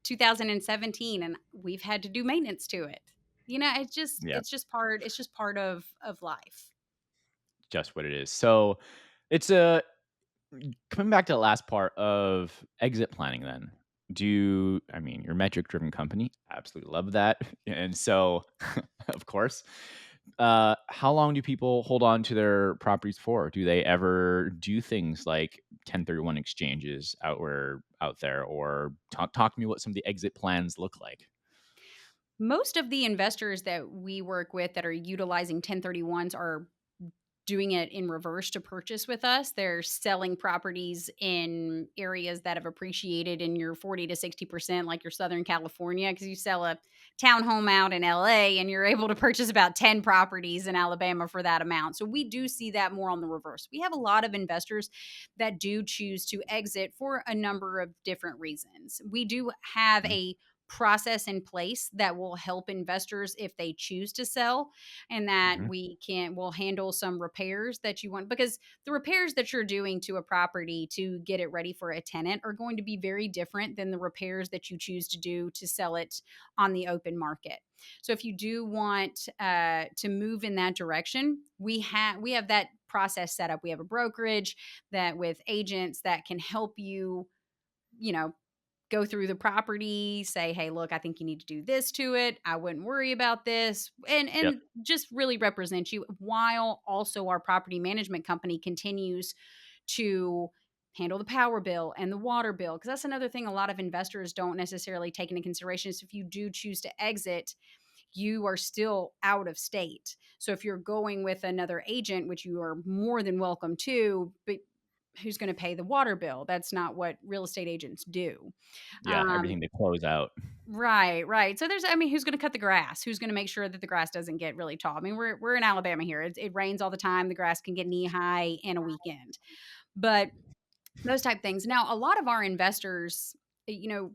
2017, and we've had to do maintenance to it. It's just yeah, it's just part of life. just what it is. So, it's a coming back to the last part of exit planning then. I mean, you're a metric driven company. Absolutely love that. And so, of course, how long do people hold on to their properties for? Do they ever do things like 1031 exchanges out there, or talk to me what some of the exit plans look like? Most of the investors that we work with that are utilizing 1031s are doing it in reverse to purchase with us. They're selling properties in areas that have appreciated in your 40 to 60%, like your Southern California, because you sell a townhome out in LA and you're able to purchase about 10 properties in Alabama for that amount. So we do see that more on the reverse. We have a lot of investors that do choose to exit for a number of different reasons. We do have Mhm. a process in place that will help investors if they choose to sell, and that Mhm. will handle some repairs that you want, because the repairs that you're doing to a property to get it ready for a tenant are going to be very different than the repairs that you choose to do to sell it on the open market. So if you do want to move in that direction, we have that process set up. We have a brokerage that with agents that can help you, you know go through the property, say, "Hey, look, I think you need to do this to it. I wouldn't worry about this." Yep. And just really represent you, while also our property management company continues to handle the power bill and the water bill, because that's another thing a lot of investors don't necessarily take into consideration is if you do choose to exit, you are still out of state. So if you're going with another agent, which you are more than welcome to, but who's going to pay the water bill? That's not what real estate agents do. Yeah, Um, everything to close out. right, right. So I mean, who's going to cut the grass? Who's going to make sure that the grass doesn't get really tall? I mean, we're in Alabama here. It rains all the time. The grass can get knee high in a weekend. But those type things. Now, a lot of our investors,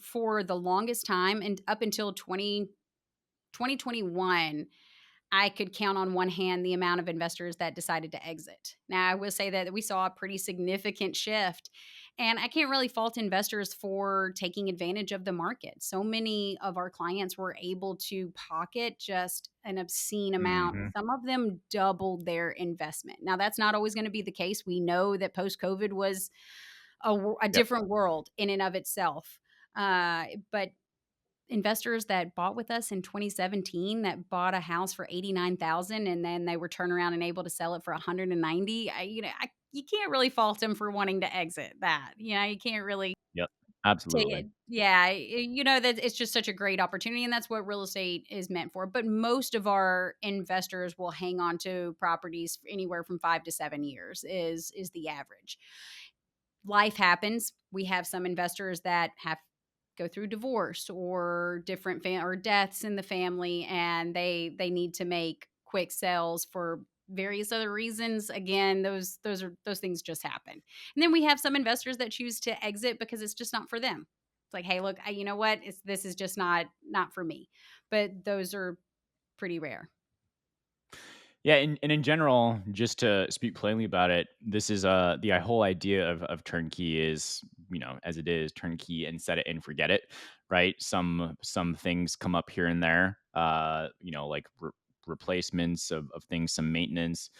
for the longest time and up until 2021, I could count on one hand the amount of investors that decided to exit. Now, I will say that we saw a pretty significant shift, and I can't really fault investors for taking advantage of the market. So many of our clients were able to pocket just an obscene amount. Mhm. Some of them doubled their investment. Now, that's not always going to be the case. We know that post COVID was a Yep. different world in and of itself. But investors that bought with us in 2017 that bought a house for 89,000 and then they were turn around and able to sell it for 190, you can't really fault them for wanting to exit that. You can't really Yep. take Absolutely. it. Yeah, that it's just such a great opportunity, and that's what real estate is meant for. But most of our investors will hang on to properties for anywhere from 5 to 7 years is the average. Life happens. We have some investors that have go through divorce or different or deaths in the family, and they need to make quick sales for various other reasons. Again, those things just happen. And then we have some investors that choose to exit because it's just not for them. It's like, hey, look, you know what? This is just not for me. But those are pretty rare. Yeah, and in general, just to speak plainly about it, this is the whole idea of turnkey is, as it is, turnkey and set it and forget it, right? Some things come up here and there, like replacements of things, some maintenance.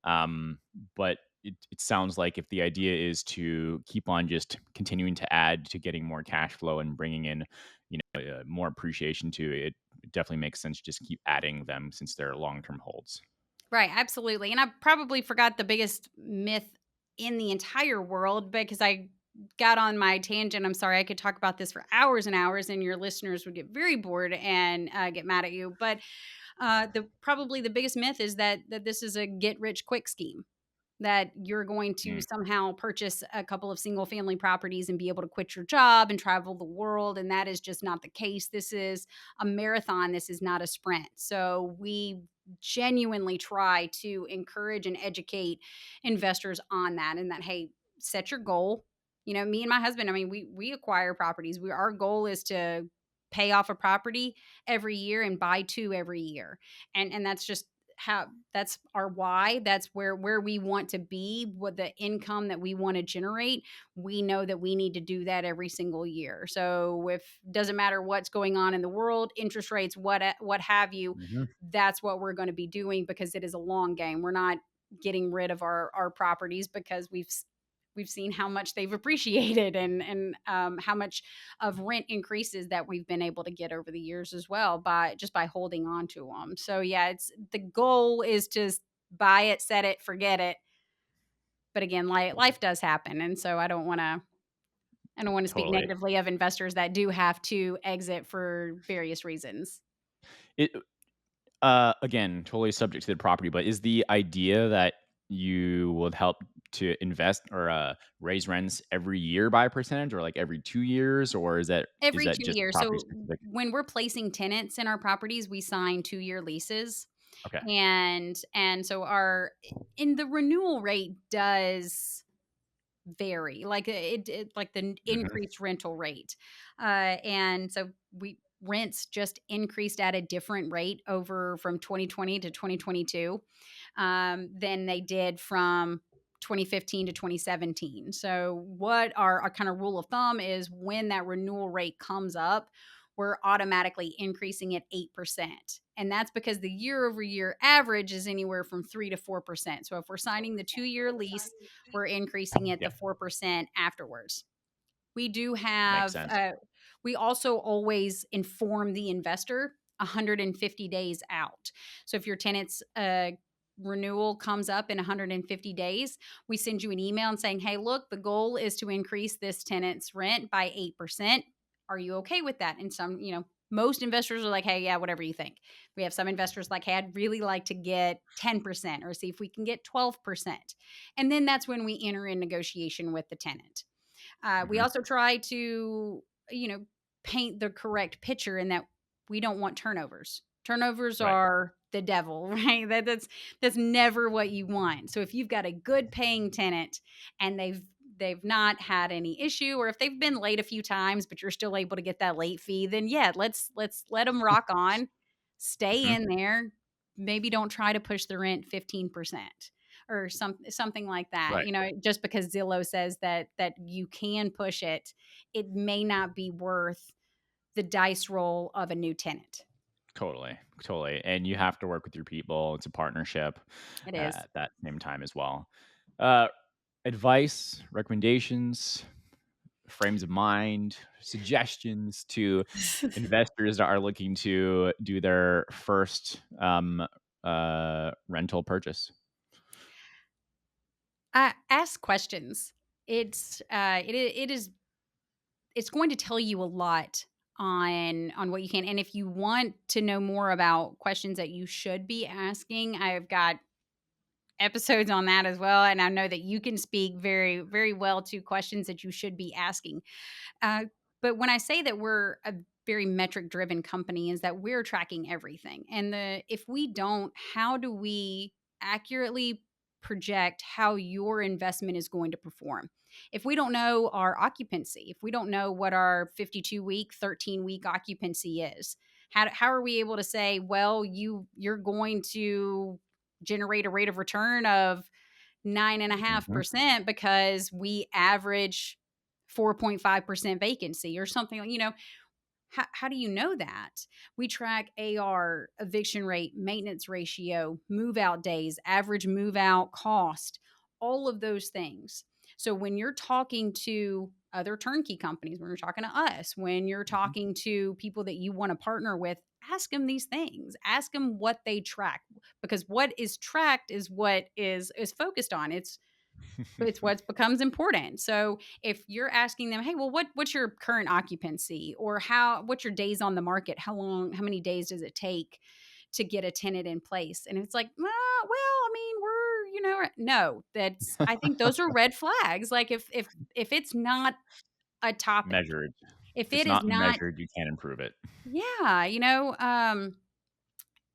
Um, but it sounds like if the idea is to keep on just continuing to add to getting more cash flow and bringing in, more appreciation to it, it definitely makes sense to just keep adding them since they're long-term holds. Right, absolutely. And I probably forgot the biggest myth in the entire world because I got on my tangent. I'm sorry. I could talk about this for hours and hours, and your listeners would get very bored and get mad at you. But the probably the biggest myth is that this is a get rich quick scheme, that you're going to Mm, somehow purchase a couple of single family properties and be able to quit your job and travel the world. And that is just not the case. This is a marathon. This is not a sprint. So we genuinely try to encourage and educate investors on that, and that, hey, set your goal. Me and my husband, I mean, we acquire properties. Our goal is to pay off a property every year and buy two every year. And that's just how, that's our why. That's where we want to be, what the income that we want to generate. We know that we need to do that every single year. So if doesn't matter what's going on in the world, interest rates, what have you, mhm. that's what we're going to be doing, because it is a long game. We're not getting rid of our properties because we've seen how much they've appreciated, and how much of rent increases that we've been able to get over the years as well, by holding on to them. So yeah, it's the goal is to buy it, set it, forget it. But again, life does happen, and so I don't want to speak Totally. negatively of investors that do have to exit for various reasons. It again, totally subject to the property, but is the idea that you would help to invest or raise rents every year by a percentage, or like every 2 years, or is Every that 2 just years. property So specific? when we're placing tenants in our properties, we sign 2-year leases. Okay. And so our in the renewal rate does vary, like like the Hmm. increased rental rate. And so we rents just increased at a different rate over from 2020 to 2022, than they did from 2015 to 2017. So what our kind of rule of thumb is, when that renewal rate comes up, we're automatically increasing it 8%. And that's because the year over year average is anywhere from 3 to 4%. So if we're signing the 2-year lease, we're increasing it the Yep. 4% afterwards. We do Makes have, sense. we also always inform the investor 150 days out. So if your tenant's renewal comes up in 150 days, we send you an email and saying, hey, look, the goal is to increase this tenant's rent by 8%. Are you okay with that? And most investors are like, hey, yeah, whatever you think. We have some investors like, hey, I'd really like to get 10%, or see if we can get 12%. And then that's when we enter in negotiation with the tenant. We Hmm. also try to, you know, paint the correct picture, in that we don't want turnovers. Turnovers Right. are the devil, right? That's never what you want. So if you've got a good paying tenant and they've not had any issue, or if they've been late a few times but you're still able to get that late fee, then yeah, let's let them rock on. Stay Hmm. in there. Maybe don't try to push the rent 15% or something like that. Right. Just because Zillow says that you can push it, it may not be worth the dice roll of a new tenant. Totally. Totally. And you have to work with your people. It's a partnership It is. at that same time as well. Uh, Advice, recommendations, frames of mind, suggestions to investors that are looking to do their first rental purchase. Ask questions. It's going to tell you a lot on what you can. And if you want to know more about questions that you should be asking, I've got episodes on that as well, and I know that you can speak very very well to questions that you should be asking. Uh, but when I say that we're a very metric driven company, is that we're tracking everything. And if we don't, how do we accurately project how your investment is going to perform? If we don't know our occupancy, if we don't know what our 52-week, 13-week occupancy is, how are we able to say, well, you're going to generate a rate of return of Mhm. 9.5% because we average 4.5% vacancy or something? How do you know that? We track AR, eviction rate, maintenance ratio, move out days, average move out cost, all of those things. So when you're talking to other turnkey companies, when you're talking to us, when you're Mhm. talking to people that you want to partner with, ask them these things. Ask them what they track, because what is tracked is what is focused on. It's what becomes important. So if you're asking them, "Hey, well, what's your current occupancy, or what's your days on the market? How many days does it take to get a tenant in place?" And it's like, well, I mean, no, that's I think those are red flags. Like if it's not a topic, Measured. if If it's it is not not, measured, you can't improve it. yeah,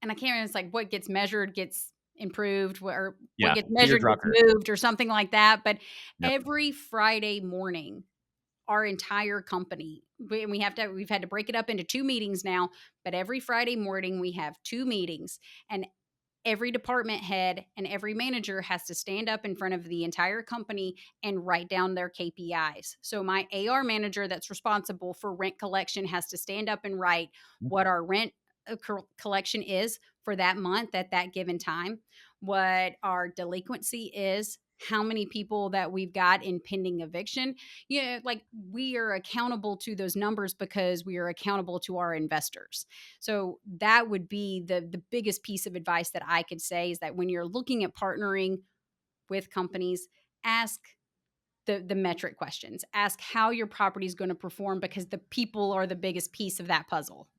and I can't remember, it's like what gets measured gets improved, or what Yeah, gets Peter measured gets Drucker. moved, or something like that. But Yep. every Friday morning, our entire company, we've had to break it up into 2 meetings now, but every Friday morning we have 2 meetings, and every department head and every manager has to stand up in front of the entire company and write down their KPIs. So my AR manager that's responsible for rent collection has to stand up and write what our rent collection is for that month at that given time, what our delinquency is, how many people that we've got in pending eviction. Yeah, like we are accountable to those numbers because we are accountable to our investors. So that would be the biggest piece of advice that I could say, is that when you're looking at partnering with companies, ask the metric questions. Ask how your property is going to perform, because the people are the biggest piece of that puzzle.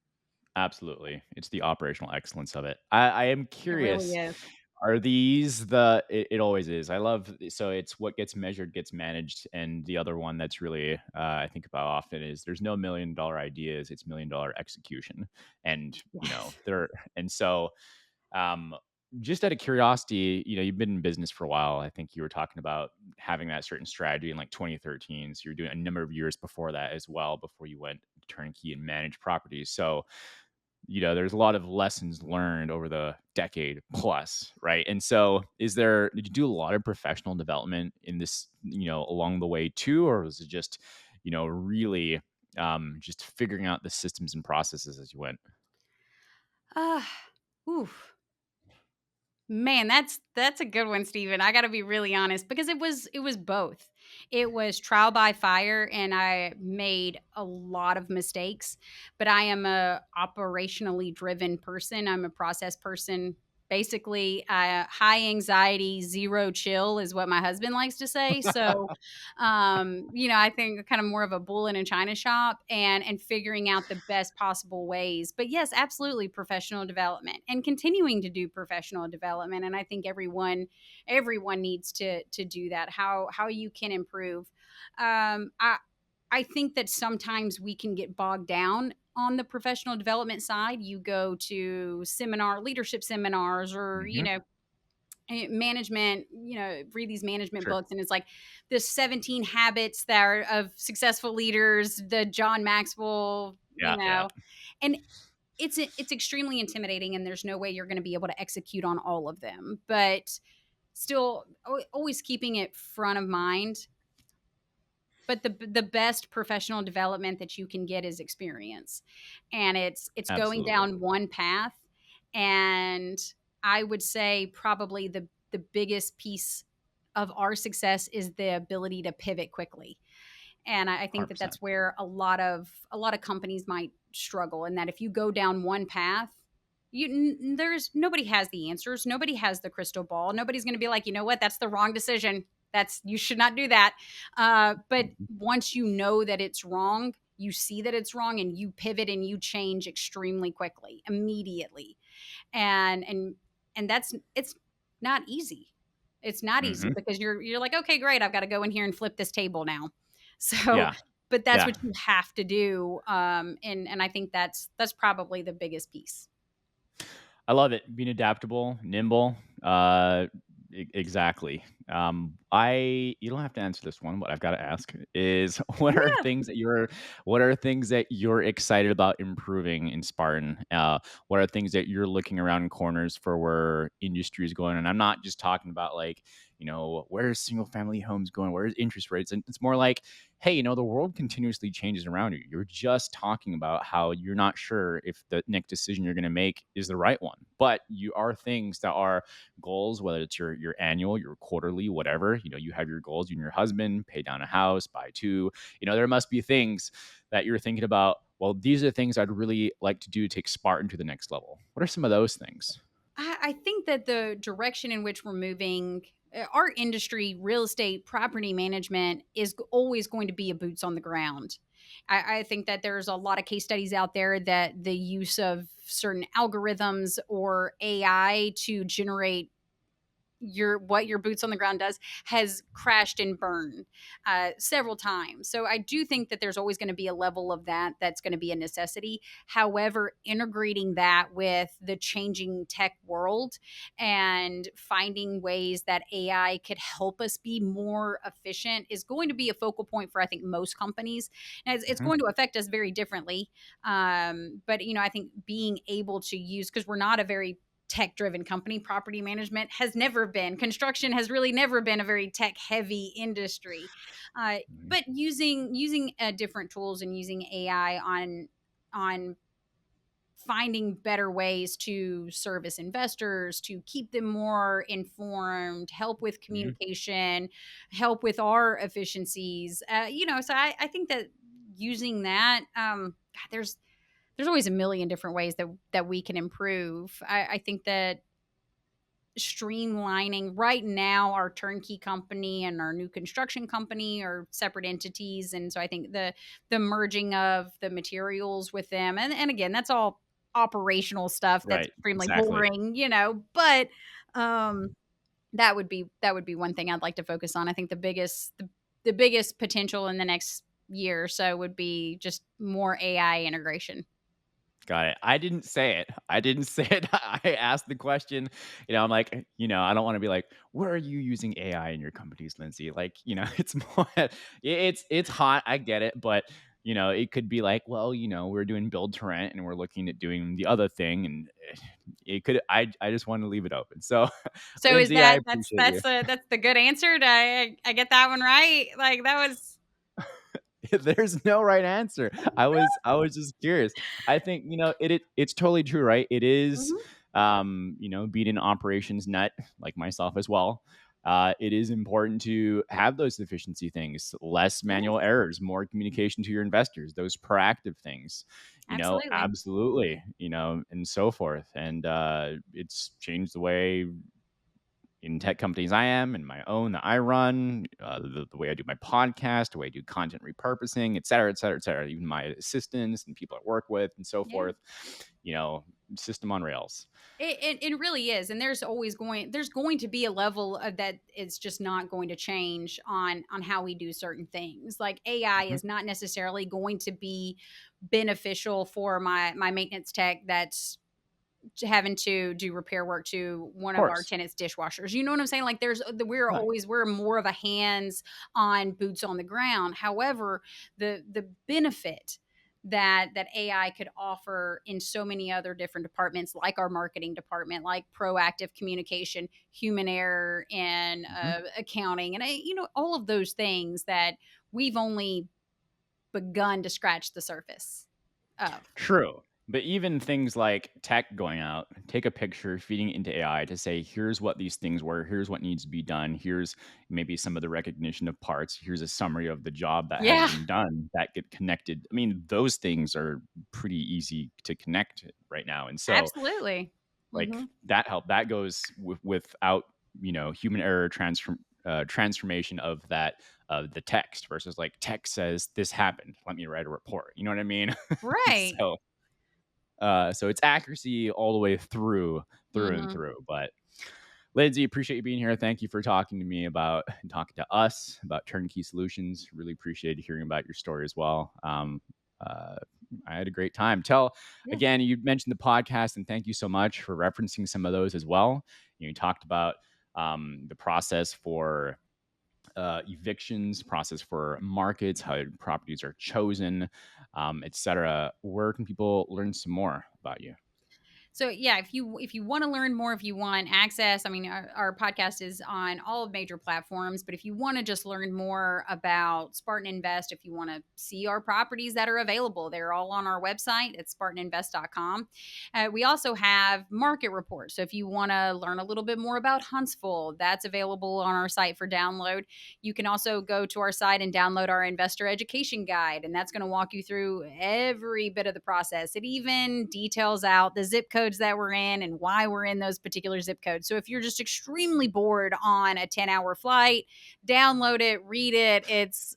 Absolutely. It's the operational excellence of it. I am It really curious, is. are these the it always is. I love so it's what gets measured gets managed, and the other one that's really, I think about often is there's no $1,000,000 ideas, it's $1,000,000 execution. And, Yes. there and so, um, just out of curiosity, you've been in business for a while. I think you were talking about having that certain strategy in, like, 2013, so you're doing a number of years before that as well, before you went turnkey and managed properties. So, there's a lot of lessons learned over the decade plus, right? And so, did you do a lot of professional development in this, along the way too, or was it just, really, just figuring out the systems and processes as you went? Ah, oof. Man, that's a good one, Steven. I gotta be really honest, because it was both. It was trial by fire, and I made a lot of mistakes, but I am a operationally driven person. I'm a process person. Basically, high anxiety, zero chill is what my husband likes to say. So, I think kind of more of a bull in a china shop, and figuring out the best possible ways. But yes, absolutely, professional development and continuing to do professional development. And I think everyone needs to do that. How you can improve. I think that sometimes we can get bogged down on the professional development side. You go to leadership seminars, or Hmm. management, read these management Sure. books, and it's like the 17 habits that are of successful leaders, the John Maxwell, Yeah. Yeah. and it's extremely intimidating, and there's no way you're going to be able to execute on all of them. But still, always keeping it front of mind. But the best professional development that you can get is experience, and it's going Absolutely. down one path. And I would say probably the biggest piece of our success is the ability to pivot quickly. And I think that 100%. that's where a lot of companies might struggle, and that if you go down one path, there's nobody has the answers, nobody has the crystal ball, nobody's going to be like, you know what, that's the wrong decision, that's you should not do that. But Mhm. once you know that it's wrong, you see that it's wrong, and you pivot and you change extremely quickly, immediately. And that's it's not easy. It's not easy, Mhm. because you're like, okay, great, I've got to go in here and flip this table now. So, Yeah. but that's Yeah. what you have to do. And I think that's probably the biggest piece. I love it. Being adaptable, nimble. Exactly. I You don't have to answer this one, but I've got to ask is Yeah. what are things that you're excited about improving in Spartan? What are things that you're looking around corners for where industry is going? And I'm not just talking about like, where's single family homes going? Where's interest rates? And it's more like, hey, the world continuously changes around you. You're just talking about how you're not sure if the next decision you're going to make is the right one. But you are things that are goals, whether it's your annual, your quarterly, whatever. You have your goals, you and your husband, pay down a house, buy two. There must be things that you're thinking about. Well, these are things I'd really like to do to take Spartan to the next level. What are some of those things? I think that the direction in which we're moving our industry, real estate, property management, is always going to be a boots on the ground. I think that there's a lot of case studies out there that the use of certain algorithms or AI to generate your boots on the ground does has crashed and burned several times. So I do think that there's always going to be a level of that's going to be a necessity. However, integrating that with the changing tech world and finding ways that AI could help us be more efficient is going to be a focal point for, I think, most companies. And it's Mhm. going to affect us very differently. But I think being able to use, because we're not a very tech driven company. Property management has never been, construction has really never been a very tech heavy industry. Mhm. But using different tools and using AI on finding better ways to service investors, to keep them more informed, help with Mhm. communication, help with our efficiencies. So I think that using that, God, there's always a million different ways that we can improve. I think that streamlining right now, our turnkey company and our new construction company are separate entities, and so I think the merging of the materials with them, and again, that's all operational stuff that's Right. extremely Exactly. boring, but um that would be one thing I'd like to focus on. I think the biggest potential in the next year or so would be just more AI integration. Got it. I didn't say it. I didn't say it. I asked the question. I'm like, I don't want to be like, where are you using AI in your companies, Lindsay? Like, it's more, it's hot. I get it, but it could be like, well, we're doing build to rent and we're looking at doing the other thing, and it could. I just want to leave it open. So, So is Lindsay, I that that's appreciate you. that's that's the good answer? Did I get that one right? Like that was There's no right answer. I was just curious. I think, it's totally true, right? It is, Mhm. being an operations nut like myself as well. It is important to have those efficiency things, less manual Yes, errors, more communication to your investors, those proactive things, absolutely. absolutely, and so forth. And it's changed the way in tech companies I am and my own that I run, the way I do my podcast, the way I do content repurposing, et cetera, et cetera, et cetera. Even my assistants and people I work with and so Yeah. forth, you know, system on rails. It really is, and there's going to be a level of that. It's just not going to change on how we do certain things. Like AI Mhm. is not necessarily going to be beneficial for my maintenance tech that's having to do repair work to one Of of our course. tenants' dishwashers. You know what I'm saying? Like Right. we're more of a hands on boots on the ground. However, the benefit that AI could offer in so many other different departments, like our marketing department, like proactive communication, human error, and Mhm. accounting, and all of those things that we've only begun to scratch the surface of. True. But even things like tech going out, take a picture, feeding it into AI to say, here's what these things were, here's what needs to be done, here's maybe some of the recognition of parts, here's a summary of the job that has Yeah, been done that get connected. I mean, those things are pretty easy to connect right now. And so, absolutely. like, Hmm. that goes without, human error transformation of the text versus like text says this happened. Let me write a report. You know what I mean? Right. So it's accuracy all the way through and Mhm. through. But Lindsay, appreciate you being here. Thank you for talking to me about and talking to us about turnkey solutions. Really appreciated hearing about your story as well. Uh, I had a great time. Tell Yeah. again, you mentioned the podcast, and thank you so much for referencing some of those as well. You talked about the process for evictions, process for markets, how properties are chosen, etc. Where can people learn some more about you? So yeah, if you want to learn more, if you want access, I mean, our podcast is on all of major platforms. But if you want to just learn more about Spartan Invest, if you want to see our properties that are available, they're all on our website at spartaninvest.com. We also have market reports. So if you want to learn a little bit more about Huntsville, that's available on our site for download. You can also go to our site and download our investor education guide, and that's going to walk you through every bit of the process. It even details out the zip code codes that we're in and why we're in those particular zip codes. So if you're just extremely bored on a 10-hour flight, download it, read it. It's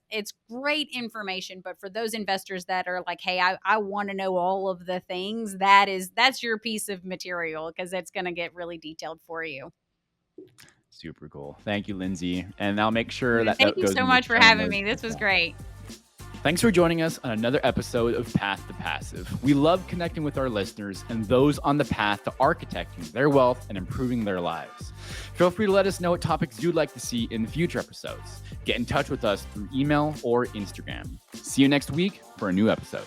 great information. But for those investors that are like, hey, I want to know all of the things, that's your piece of material, because it's going to get really detailed for you. Super cool. Thank you, Lindsay. And I'll make sure that Thank note you goes so in the much for show having notes me. This as was well. great. Thanks for joining us on another episode of Path to Passive. We love connecting with our listeners and those on the path to architecting their wealth and improving their lives. Feel free to let us know what topics you'd like to see in future episodes. Get in touch with us through email or Instagram. See you next week for a new episode.